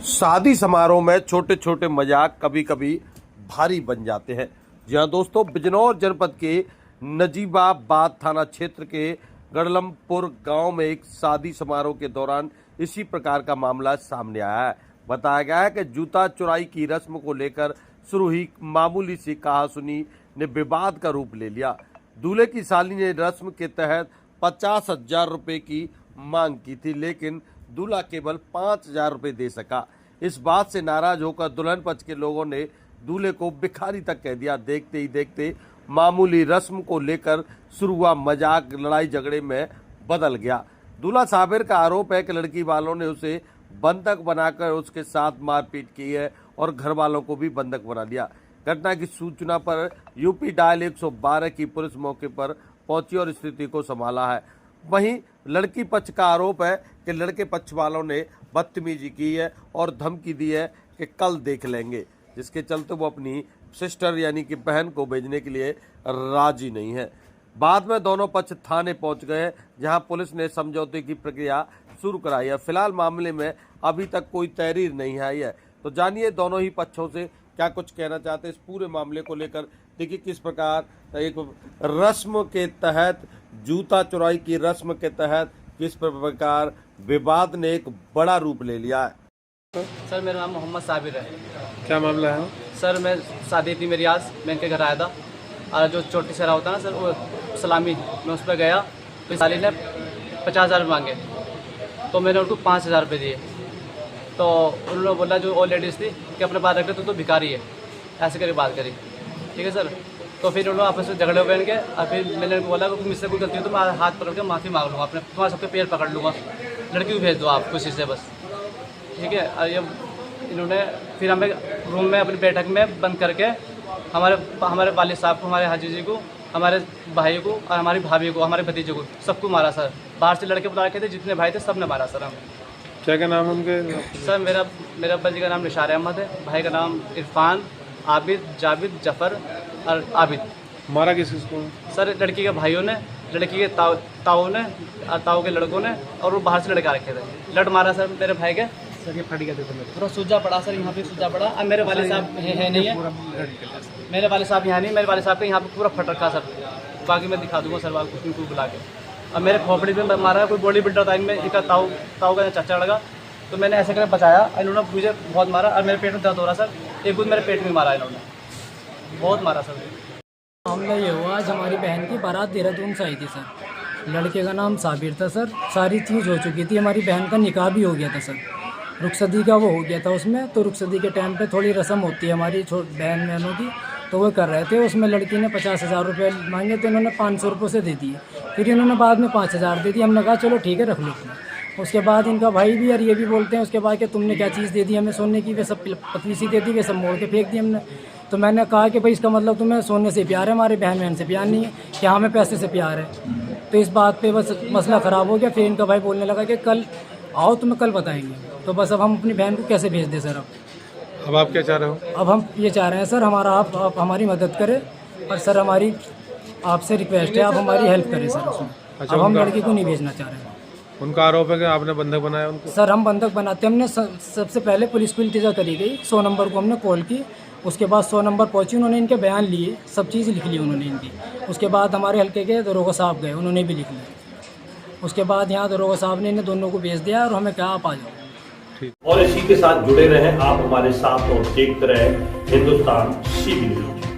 शादी समारोह में छोटे छोटे मजाक कभी कभी भारी बन जाते हैं। जी हाँ दोस्तों, बिजनौर जनपद के नजीबाबाद थाना क्षेत्र के गढ़लमपुर गांव में एक शादी समारोह के दौरान इसी प्रकार का मामला सामने आया है। बताया गया है कि जूता चुराई की रस्म को लेकर शुरू ही मामूली सी कहासुनी ने विवाद का रूप ले लिया। दूल्हे की साली ने रस्म के तहत 50,000 रुपए की मांग की थी, लेकिन दूल्हा केवल 5,000 रुपए दे सका। इस बात से नाराज होकर दुल्हन पक्ष के लोगों ने दूल्हे को भिखारी तक कह दिया। देखते ही देखते मामूली रस्म को लेकर शुरू हुआ मजाक लड़ाई झगड़े में बदल गया। दूल्हा साबिर का आरोप है कि लड़की वालों ने उसे बंधक बनाकर उसके साथ मारपीट की है और घर वालों को भी बंधक बना लिया। घटना की सूचना पर यूपी डायल 112 की पुलिस मौके पर पहुंची और स्थिति को संभाला है। वहीं लड़की पक्ष का आरोप है कि लड़के पक्ष वालों ने बदतमीजी की है और धमकी दी है कि कल देख लेंगे, जिसके चलते वो अपनी सिस्टर यानी कि बहन को भेजने के लिए राजी नहीं है। बाद में दोनों पक्ष थाने पहुंच गए, जहां पुलिस ने समझौते की प्रक्रिया शुरू कराई है। फिलहाल मामले में अभी तक कोई तहरीर नहीं आई है। तो जानिए दोनों ही पक्षों से क्या कुछ कहना चाहते हैं इस पूरे मामले को लेकर। देखिए किस प्रकार एक रस्म के तहत, जूता चुराई की रस्म के तहत किस प्रकार विवाद ने एक बड़ा रूप ले लिया है। सर मेरा नाम मोहम्मद साबिर है। क्या मामला है? सर मैं शादी थी मेरी आज, मैं इनके घर आया था और जो चोटी सहरा होता है ना सर, वो सलामी, मैं उस पर गया तो साली ने 50,000 मांगे, तो मैंने उनको 5,000 रुपये दिए। तो उन्होंने बोला जो और लेडीज़ थी कि अपने बात रख ले, तो भिखारी है, ऐसे करके बात करी। ठीक है सर। तो फिर उन्होंने आपस में झगड़े हुए इनके, और फिर मैंने उनको बोला कि मुझसे कोई गलती हो तो मैं हाथ पकड़ के माफ़ी मांग लूँगा, अपने तुम्हारे सबके पैर पकड़ लूँगा, लड़की को भेज दो आप खुशी से बस। ठीक है। और ये इन्होंने फिर हमें रूम में अपनी बैठक में बंद करके हमारे वालिद साहब को, हमारे हाजी जी को, हमारे भाई को और हमारी भाभी को, हमारे भतीजे को, सबको मारा सर। बाहर से लड़के बुला रखे थे, जितने भाई थे सब ने मारा सर हमें। क्या क्या नाम उनके? सर मेरा अब्बा जी का नाम निशार अहमद है, भाई का नाम इरफान, आबिद, जाबिद, जफ़र और आबिद। मारा किस किसको? सर लड़की के भाइयों ने, लड़की के ताऊ ने और ताऊ के लड़कों ने, और वो बाहर से लड़के आ रखे थे। लड़ मारा सर मेरे भाई के, सर ये फट गया था पूरा, सूजा पड़ा सर, यहाँ पे सूजा पड़ा। अब मेरे वाले साहब है नहीं है, मेरे वाले साहब यहाँ नहीं, मेरे वाले साहब का यहाँ पे पूरा फट रखा सर। बाकी मैं दिखा दूँगा सर आपको उनको बुला के। अब मेरे खोपड़ी में मारा है, कोई बॉडी बिल्डर था इनमें, इनका ताऊ का चाचा लगा, तो मैंने ऐसे करके बचाया। इन्होंने मुझे बहुत मारा और मेरे पेट में दर्द हो रहा सर, एक गुद मेरे पेट में मारा इन्होंने, बहुत मारा सर। मामला ये हुआ, आज हमारी बहन की बारात देहरादून से आई थी सर। लड़के का नाम साबिर था सर, सारी चीज़ हो चुकी थी, हमारी बहन का निकाह भी हो गया था सर, रुखसदी का वो हो गया था उसमें। तो रुखसदी के टाइम पे थोड़ी रस्म होती है हमारी बहन बहनों की, तो वो कर रहे थे। उसमें लड़की ने 50,000 रुपये मांगे, तो इन्होंने 500 रुपये से दे दिए। फिर इन्होंने बाद में 5,000 दे दिए। हमने कहा चलो ठीक है रख लो तुम। उसके बाद इनका भाई भी और ये भी बोलते हैं उसके बाद कि तुमने क्या चीज़ दे दी हमें सोने की, वे सब पतली सी दे दी, वे सब मोड़ के फेंक दी हमने। तो मैंने कहा कि भाई इसका मतलब तुम्हें सोने से प्यार है, हमारे बहन बहन से प्यार नहीं है, कि हमें पैसे से प्यार है। तो इस बात पे बस मसला ख़राब हो गया। फिर इनका भाई बोलने लगा कि कल आओ तुम्हें कल बताएंगे। तो बस अब हम अपनी बहन को कैसे भेज दें सर? अब आप क्या चाह रहे हो? अब हम ये चाह रहे हैं सर, आप हमारी मदद करें, और सर हमारी आपसे रिक्वेस्ट है आप हमारी हेल्प करें सर उसमें। अच्छा, अब हम लड़की को नहीं भेजना चाह रहे हैं। उनका आरोप है कि आपने बंधक बनाया उनको? सर हम बंधक बनाते, हमने सबसे पहले पुलिस को इल्तिजा करी गई, 100 नंबर को हमने कॉल की। उसके बाद 100 नंबर पहुंची, उन्होंने इनके बयान लिए, सब चीज़ लिख ली उन्होंने इनकी। उसके बाद हमारे हल्के के दरोगा साहब गए, उन्होंने भी लिख लिया। उसके बाद यहाँ दरोगा साहब ने इन दोनों को भेज दिया और हमें कहा आप आ जाओ। और इसी के साथ जुड़े रहें आप हमारे साथ और देखते रहें हिंदुस्तान सीबी न्यूज।